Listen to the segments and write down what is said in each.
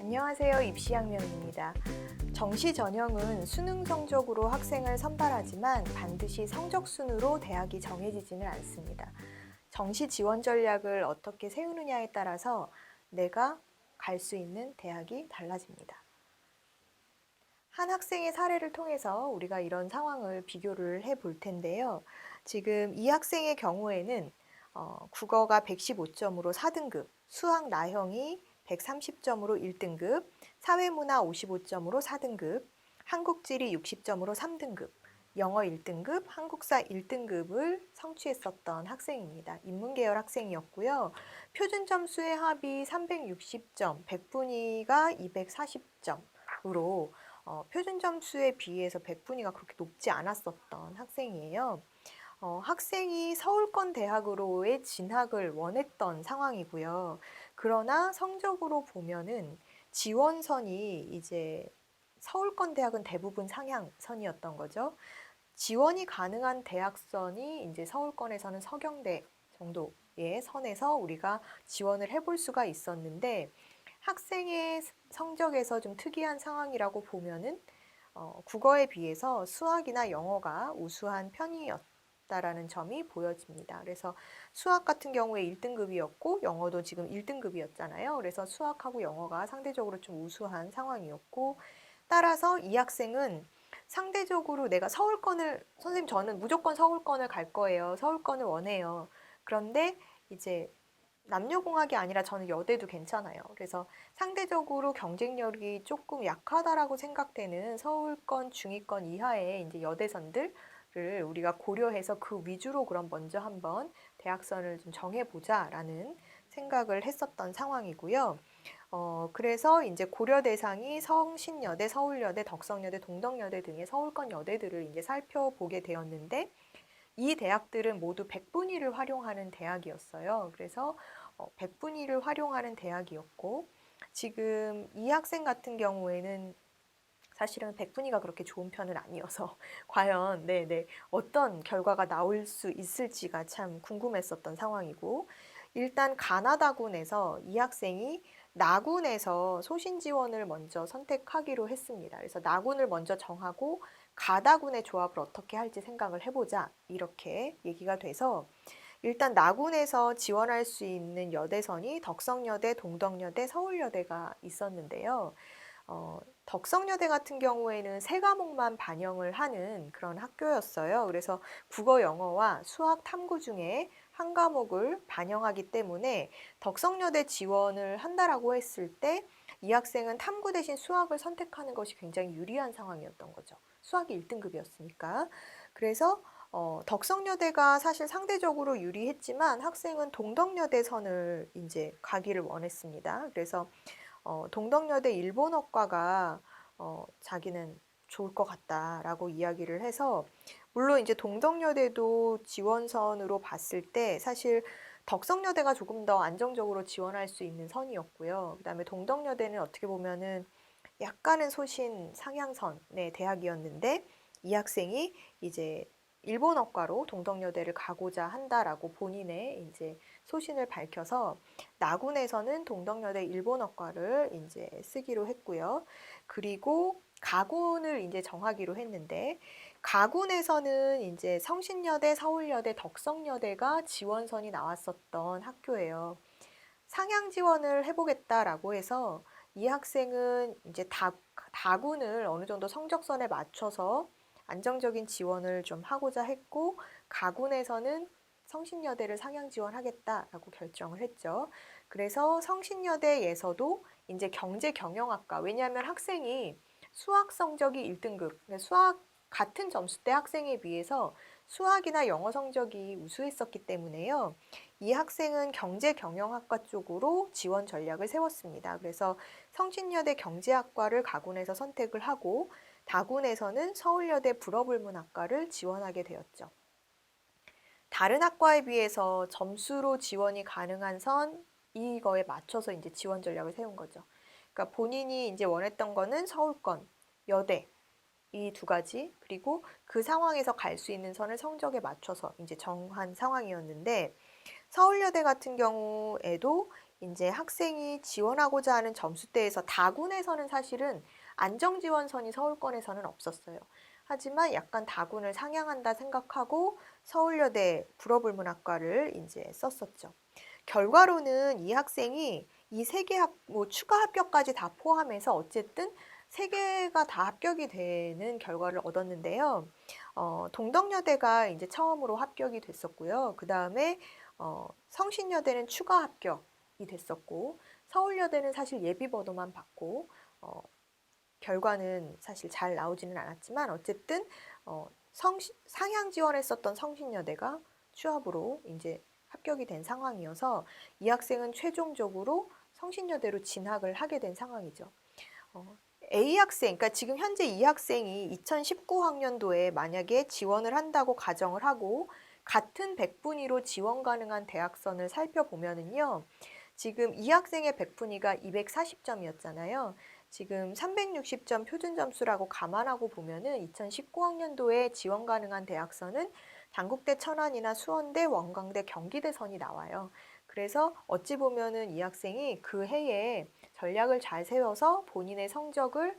안녕하세요. 입시학년입니다. 정시 전형은 수능 성적으로 학생을 선발하지만 반드시 성적 순으로 대학이 정해지지는 않습니다. 정시 지원 전략을 어떻게 세우느냐에 따라서 내가 갈 수 있는 대학이 달라집니다. 한 학생의 사례를 통해서 우리가 이런 상황을 비교를 해 볼 텐데요. 지금 이 학생의 경우에는 국어가 115점으로 4등급, 수학 나형이 130점으로 1등급, 사회문화 55점으로 4등급, 한국지리 60점으로 3등급, 영어 1등급, 한국사 1등급을 성취했었던 학생입니다. 인문계열 학생이었고요. 표준 점수의 합이 360점, 백분위가 240점으로 표준 점수에 비해서 백분위가 그렇게 높지 않았었던 학생이에요. 학생이 서울권 대학으로의 진학을 원했던 상황이고요. 그러나 성적으로 보면은 지원선이 이제 서울권 대학은 대부분 상향선이었던 거죠. 지원이 가능한 대학선이 이제 서울권에서는 서경대 정도의 선에서 우리가 지원을 해볼 수가 있었는데 학생의 성적에서 좀 특이한 상황이라고 보면은 국어에 비해서 수학이나 영어가 우수한 편이었다라는 점이 보여집니다. 그래서 수학 같은 경우에 1등급이었고 영어도 지금 1등급이었잖아요. 그래서 수학하고 영어가 상대적으로 좀 우수한 상황이었고 따라서 이 학생은 상대적으로 내가 서울권을 선생님 저는 무조건 서울권을 갈 거예요. 서울권을 원해요. 그런데 이제 남녀공학이 아니라 저는 여대도 괜찮아요. 그래서 상대적으로 경쟁력이 조금 약하다라고 생각되는 서울권, 중위권 이하의 이제 여대선들을 우리가 고려해서 그 위주로 그럼 먼저 한번 대학선을 좀 정해보자라는 생각을 했었던 상황이고요. 그래서 이제 고려 대상이 성신여대, 서울여대, 덕성여대, 동덕여대 등의 서울권 여대들을 이제 살펴보게 되었는데 이 대학들은 모두 백분위를 활용하는 대학이었어요. 그래서 백분위를 활용하는 대학이었고 지금 이 학생 같은 경우에는 사실은 백분위가 그렇게 좋은 편은 아니어서 과연 어떤 결과가 나올 수 있을지가 참 궁금했었던 상황이고 일단 가나다군에서 이 학생이 나군에서 소신 지원을 먼저 선택하기로 했습니다. 그래서 나군을 먼저 정하고 가다군의 조합을 어떻게 할지 생각을 해보자 이렇게 얘기가 돼서 일단 나군에서 지원할 수 있는 여대선이 덕성여대, 동덕여대, 서울여대가 있었는데요. 덕성여대 같은 경우에는 세 과목만 반영을 하는 그런 학교였어요. 그래서 국어, 영어와 수학, 탐구 중에 한 과목을 반영하기 때문에 덕성여대 지원을 한다라고 했을 때 이 학생은 탐구 대신 수학을 선택하는 것이 굉장히 유리한 상황이었던 거죠. 수학이 1등급이었으니까. 그래서 덕성여대가 사실 상대적으로 유리했지만 학생은 동덕여대선을 이제 가기를 원했습니다. 그래서 동덕여대 일본어과가 자기는 좋을 것 같다라고 이야기를 해서 물론 이제 동덕여대도 지원선으로 봤을 때 사실 덕성여대가 조금 더 안정적으로 지원할 수 있는 선이었고요. 그다음에 동덕여대는 어떻게 보면은 약간은 소신 상향선의 대학이었는데 이 학생이 이제 일본어과로 동덕여대를 가고자 한다라고 본인의 이제 소신을 밝혀서 나군에서는 동덕여대 일본어과를 이제 쓰기로 했고요. 그리고 가군을 이제 정하기로 했는데 가군에서는 이제 성신여대, 서울여대, 덕성여대가 지원선이 나왔었던 학교예요. 상향 지원을 해보겠다라고 해서 이 학생은 이제 다군을 어느 정도 성적선에 맞춰서 안정적인 지원을 좀 하고자 했고 가군에서는 성신여대를 상향 지원하겠다라고 결정을 했죠. 그래서 성신여대에서도 이제 경제경영학과 왜냐하면 학생이 수학 성적이 1등급, 수학 같은 점수대 학생에 비해서 수학이나 영어 성적이 우수했었기 때문에요. 이 학생은 경제경영학과 쪽으로 지원 전략을 세웠습니다. 그래서 성신여대 경제학과를 가군에서 선택을 하고 다군에서는 서울여대 불어불문학과를 지원하게 되었죠. 다른 학과에 비해서 점수로 지원이 가능한 선 이거에 맞춰서 이제 지원 전략을 세운 거죠. 그러니까 본인이 이제 원했던 거는 서울권, 여대 이 두 가지 그리고 그 상황에서 갈 수 있는 선을 성적에 맞춰서 이제 정한 상황이었는데 서울여대 같은 경우에도 이제 학생이 지원하고자 하는 점수대에서 다군에서는 사실은 안정지원선이 서울권에서는 없었어요. 하지만 약간 다군을 상향한다 생각하고 서울여대 불어불문학과를 이제 썼었죠. 결과로는 이 학생이 이 세 개 뭐 추가 합격까지 다 포함해서 어쨌든 세 개가 다 합격이 되는 결과를 얻었는데요. 동덕여대가 이제 처음으로 합격이 됐었고요. 그 다음에 성신여대는 추가 합격이 됐었고, 서울여대는 사실 예비번호만 받고, 결과는 사실 잘 나오지는 않았지만 어쨌든 상향 지원했었던 성신여대가 취업으로 이제 합격이 된 상황이어서 이 학생은 최종적으로 성신여대로 진학을 하게 된 상황이죠. A 학생, 그러니까 지금 현재 이 학생이 2019학년도에 만약에 지원을 한다고 가정을 하고 같은 백분위로 지원 가능한 대학선을 살펴보면은요. 지금 이 학생의 백분위가 240점이었잖아요. 지금 360점 표준 점수라고 감안하고 보면은 2019학년도에 지원 가능한 대학선은 단국대 천안이나 수원대, 원광대, 경기대선이 나와요. 그래서 어찌 보면은 이 학생이 그 해에 전략을 잘 세워서 본인의 성적을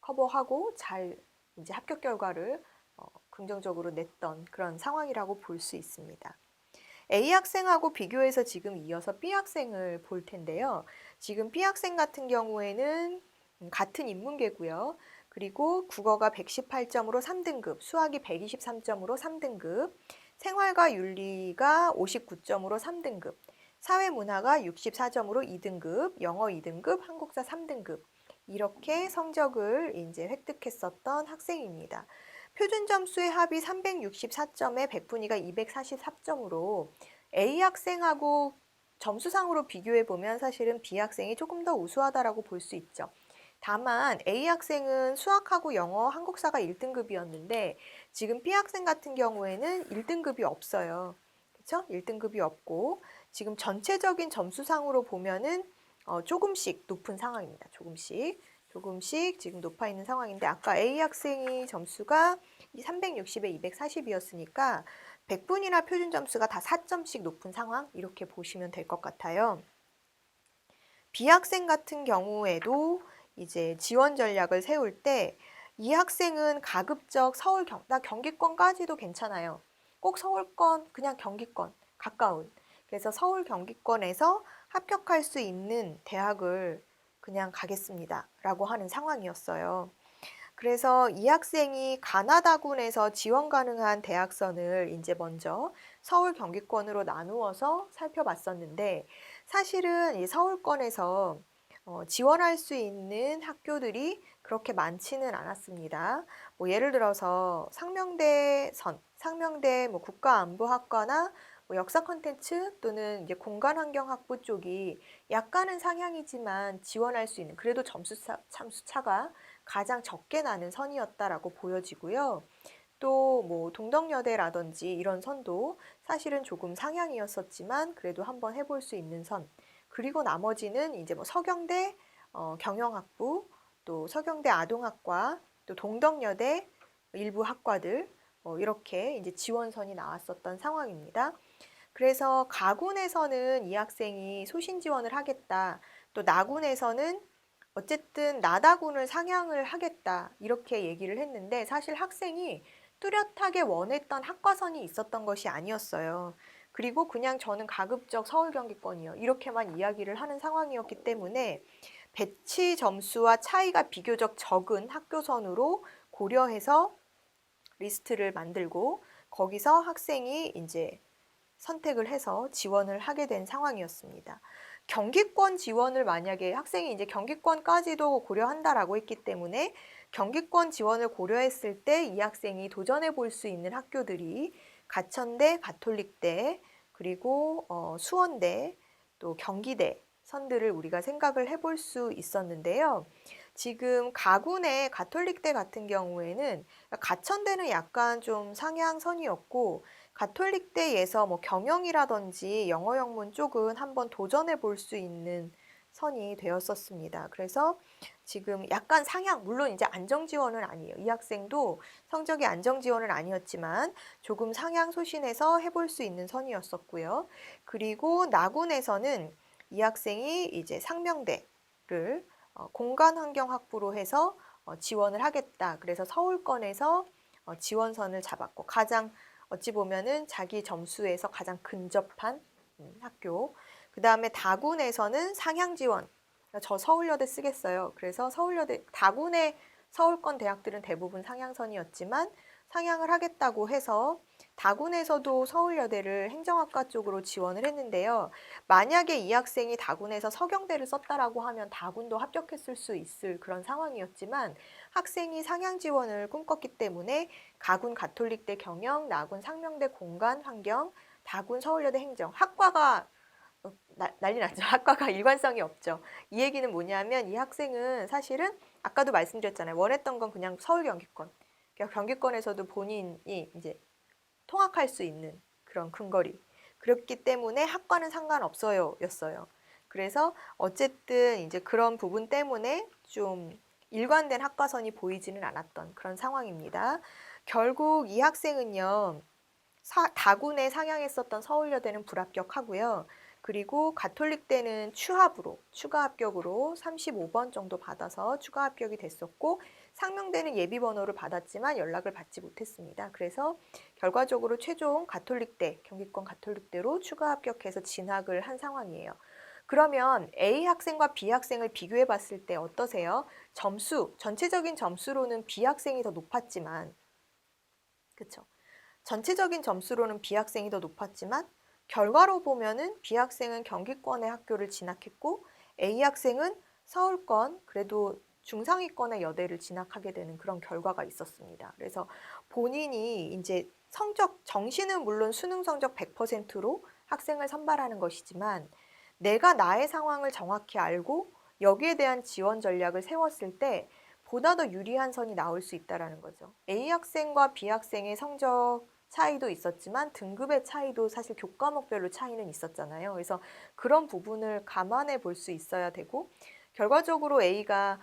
커버하고 잘 이제 합격 결과를 긍정적으로 냈던 그런 상황이라고 볼 수 있습니다. A 학생하고 비교해서 지금 이어서 B 학생을 볼 텐데요. 지금 B 학생 같은 경우에는 같은 인문계고요. 그리고 국어가 118점으로 3등급, 수학이 123점으로 3등급, 생활과 윤리가 59점으로 3등급, 사회문화가 64점으로 2등급, 영어 2등급, 한국사 3등급 이렇게 성적을 이제 획득했었던 학생입니다. 표준 점수의 합이 364점에 백분위가 244점으로 A 학생하고 점수상으로 비교해 보면 사실은 B 학생이 조금 더 우수하다라고 볼 수 있죠. 다만 A 학생은 수학하고 영어, 한국사가 1등급이었는데 지금 B 학생 같은 경우에는 1등급이 없어요. 그렇죠? 1등급이 없고 지금 전체적인 점수상으로 보면은 조금씩 높은 상황입니다. 조금씩 지금 높아 있는 상황인데 아까 A 학생이 점수가 360에 240이었으니까 100분이나 표준 점수가 다 4점씩 높은 상황 이렇게 보시면 될 것 같아요. B 학생 같은 경우에도 이제 지원 전략을 세울 때 이 학생은 가급적 나 경기권까지도 괜찮아요. 꼭 서울권, 그냥 경기권, 가까운. 그래서 서울 경기권에서 합격할 수 있는 대학을 그냥 가겠습니다. 라고 하는 상황이었어요. 그래서 이 학생이 가나다군에서 지원 가능한 대학선을 이제 먼저 서울 경기권으로 나누어서 살펴봤었는데 사실은 이 서울권에서 지원할 수 있는 학교들이 그렇게 많지는 않았습니다. 뭐 예를 들어서 상명대 뭐 국가안보학과나 뭐 역사 콘텐츠 또는 이제 공간환경학부 쪽이 약간은 상향이지만 지원할 수 있는 그래도 참수차가 가장 적게 나는 선이었다라고 보여지고요. 또 뭐 동덕여대라든지 이런 선도 사실은 조금 상향이었었지만 그래도 한번 해볼 수 있는 선. 그리고 나머지는 이제 뭐 서경대 경영학부, 또 서경대 아동학과, 또 동덕여대 일부 학과들 이렇게 이제 지원선이 나왔었던 상황입니다. 그래서 가군에서는 이 학생이 소신 지원을 하겠다. 또 나군에서는 어쨌든 나다군을 상향을 하겠다. 이렇게 얘기를 했는데 사실 학생이 뚜렷하게 원했던 학과선이 있었던 것이 아니었어요. 그리고 그냥 저는 가급적 서울 경기권이요. 이렇게만 이야기를 하는 상황이었기 때문에 배치 점수와 차이가 비교적 적은 학교선으로 고려해서 리스트를 만들고 거기서 학생이 이제 선택을 해서 지원을 하게 된 상황이었습니다. 경기권 지원을 만약에 학생이 이제 경기권까지도 고려한다라고 했기 때문에 경기권 지원을 고려했을 때 이 학생이 도전해 볼 수 있는 학교들이 가천대, 가톨릭대, 그리고 수원대, 또 경기대 선들을 우리가 생각을 해볼 수 있었는데요. 지금 가군의 가톨릭대 같은 경우에는 가천대는 약간 좀 상향선이었고 가톨릭대에서 뭐 경영이라든지 영어 영문 쪽은 한번 도전해 볼 수 있는 선이 되었었습니다. 그래서 지금 약간 상향, 물론 이제 안정 지원은 아니에요. 이 학생도 성적이 안정 지원은 아니었지만 조금 상향 소신해서 해볼 수 있는 선이었었고요. 그리고 나군에서는 이 학생이 이제 상명대를 공간 환경 확보로 해서 지원을 하겠다. 그래서 서울권에서 지원선을 잡았고 가장 어찌 보면은 자기 점수에서 가장 근접한 학교. 그 다음에 다군에서는 상향 지원. 저 서울여대 쓰겠어요. 그래서 서울여대, 다군의 서울권 대학들은 대부분 상향선이었지만 상향을 하겠다고 해서 다군에서도 서울여대를 행정학과 쪽으로 지원을 했는데요. 만약에 이 학생이 다군에서 서경대를 썼다라고 하면 다군도 합격했을 수 있을 그런 상황이었지만 학생이 상향 지원을 꿈꿨기 때문에 가군 가톨릭대 경영, 나군 상명대 공간 환경, 다군 서울여대 행정, 학과가 난리 났죠. 학과가 일관성이 없죠. 이 얘기는 뭐냐면 이 학생은 사실은 아까도 말씀드렸잖아요. 원했던 건 그냥 서울 경기권. 그러니까 경기권에서도 본인이 이제 통학할 수 있는 그런 근거리. 그렇기 때문에 학과는 상관없어요 였어요. 그래서 어쨌든 이제 그런 부분 때문에 좀 일관된 학과선이 보이지는 않았던 그런 상황입니다. 결국 이 학생은요. 다군에 상향했었던 서울여대는 불합격하고요. 그리고 가톨릭대는 추합으로 추가 합격으로 35번 정도 받아서 추가 합격이 됐었고 상명대는 예비 번호를 받았지만 연락을 받지 못했습니다. 그래서 결과적으로 최종 가톨릭대, 경기권 가톨릭대로 추가 합격해서 진학을 한 상황이에요. 그러면 A 학생과 B 학생을 비교해 봤을 때 어떠세요? 점수, 전체적인 점수로는 B 학생이 더 높았지만 그렇죠? 전체적인 점수로는 B 학생이 더 높았지만 결과로 보면은 B 학생은 경기권의 학교를 진학했고 A 학생은 서울권 그래도 중상위권의 여대를 진학하게 되는 그런 결과가 있었습니다. 그래서 본인이 이제 성적 정시는 물론 수능 성적 100%로 학생을 선발하는 것이지만 내가 나의 상황을 정확히 알고 여기에 대한 지원 전략을 세웠을 때 보다 더 유리한 선이 나올 수 있다는 거죠. A 학생과 B 학생의 성적 차이도 있었지만 등급의 차이도 사실 교과목별로 차이는 있었잖아요. 그래서 그런 부분을 감안해 볼 수 있어야 되고 결과적으로 A가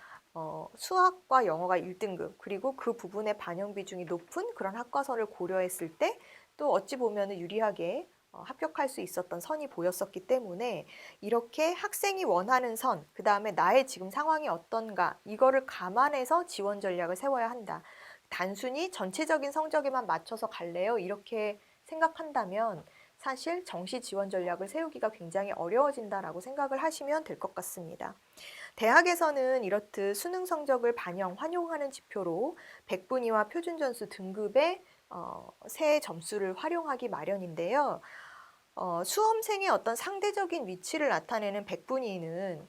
수학과 영어가 1등급 그리고 그 부분의 반영 비중이 높은 그런 학과선을 고려했을 때 또 어찌 보면 유리하게 합격할 수 있었던 선이 보였었기 때문에 이렇게 학생이 원하는 선, 그 다음에 나의 지금 상황이 어떤가 이거를 감안해서 지원 전략을 세워야 한다. 단순히 전체적인 성적에만 맞춰서 갈래요? 이렇게 생각한다면 사실 정시 지원 전략을 세우기가 굉장히 어려워진다라고 생각을 하시면 될 것 같습니다. 대학에서는 이렇듯 수능 성적을 반영, 환용하는 지표로 백분위와 표준점수 등급의 세 점수를 활용하기 마련인데요. 수험생의 어떤 상대적인 위치를 나타내는 백분위는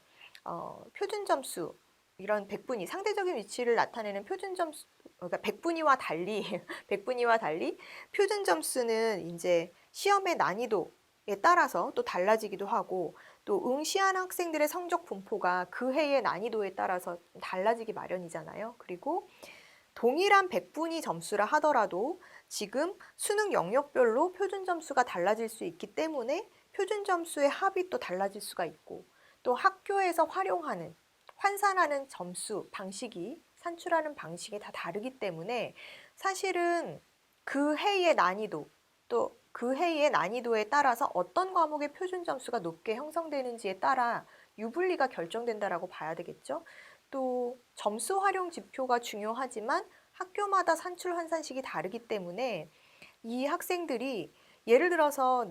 표준점수, 이런 백분위, 상대적인 위치를 나타내는 표준점수, 그러니까 백분위와 달리, 백분위와 달리 표준점수는 이제 시험의 난이도에 따라서 또 달라지기도 하고 또 응시하는 학생들의 성적 분포가 그 해의 난이도에 따라서 달라지기 마련이잖아요. 그리고 동일한 백분위 점수라 하더라도 지금 수능 영역별로 표준 점수가 달라질 수 있기 때문에 표준 점수의 합이 또 달라질 수가 있고 또 학교에서 활용하는 환산하는 점수 방식이 산출하는 방식이 다 다르기 때문에 사실은 그 해의 난이도 또 그 해의 난이도에 따라서 어떤 과목의 표준 점수가 높게 형성되는지에 따라 유불리가 결정된다라고 봐야 되겠죠. 또 점수 활용 지표가 중요하지만 학교마다 산출 환산식이 다르기 때문에 이 학생들이 예를 들어서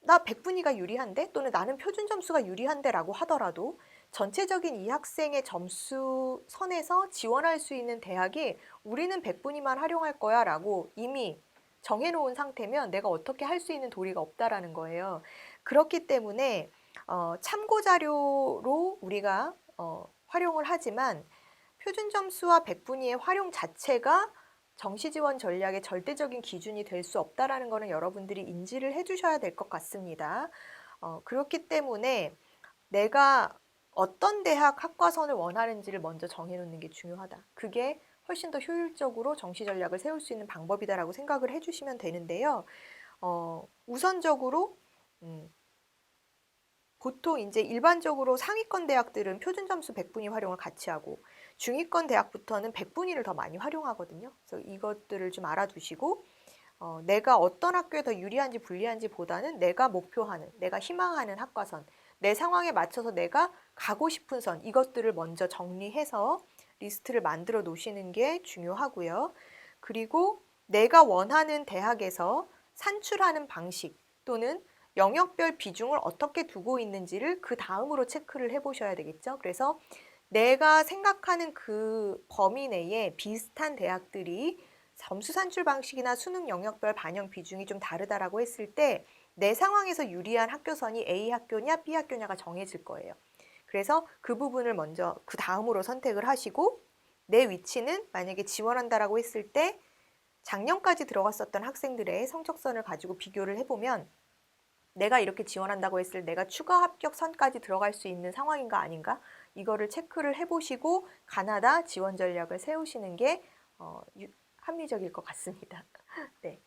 나 백분위가 유리한데 또는 나는 표준 점수가 유리한데 라고 하더라도 전체적인 이 학생의 점수 선에서 지원할 수 있는 대학이 우리는 백분위만 활용할 거야 라고 이미 정해놓은 상태면 내가 어떻게 할 수 있는 도리가 없다라는 거예요. 그렇기 때문에 참고 자료로 우리가 활용을 하지만 표준 점수와 백분위의 활용 자체가 정시 지원 전략의 절대적인 기준이 될 수 없다라는 것은 여러분들이 인지를 해주셔야 될 것 같습니다. 그렇기 때문에 내가 어떤 대학 학과선을 원하는지를 먼저 정해놓는 게 중요하다. 그게 훨씬 더 효율적으로 정시 전략을 세울 수 있는 방법이다라고 생각을 해주시면 되는데요. 우선적으로 보통 이제 일반적으로 상위권 대학들은 표준 점수 100분위 활용을 같이 하고 중위권 대학부터는 100분위를 더 많이 활용하거든요. 그래서 이것들을 좀 알아두시고 내가 어떤 학교에 더 유리한지 불리한지 보다는 내가 목표하는, 내가 희망하는 학과선, 내 상황에 맞춰서 내가 가고 싶은 선, 이것들을 먼저 정리해서 리스트를 만들어 놓으시는 게 중요하고요. 그리고 내가 원하는 대학에서 산출하는 방식 또는 영역별 비중을 어떻게 두고 있는지를 그 다음으로 체크를 해보셔야 되겠죠. 그래서 내가 생각하는 그 범위 내에 비슷한 대학들이 점수 산출 방식이나 수능 영역별 반영 비중이 좀 다르다라고 했을 때 내 상황에서 유리한 학교선이 A 학교냐 B 학교냐가 정해질 거예요. 그래서 그 부분을 먼저 그 다음으로 선택을 하시고 내 위치는 만약에 지원한다라고 했을 때 작년까지 들어갔었던 학생들의 성적선을 가지고 비교를 해보면 내가 이렇게 지원한다고 했을 때 내가 추가 합격선까지 들어갈 수 있는 상황인가 아닌가 이거를 체크를 해보시고 가나다 지원 전략을 세우시는 게 합리적일 것 같습니다. 네.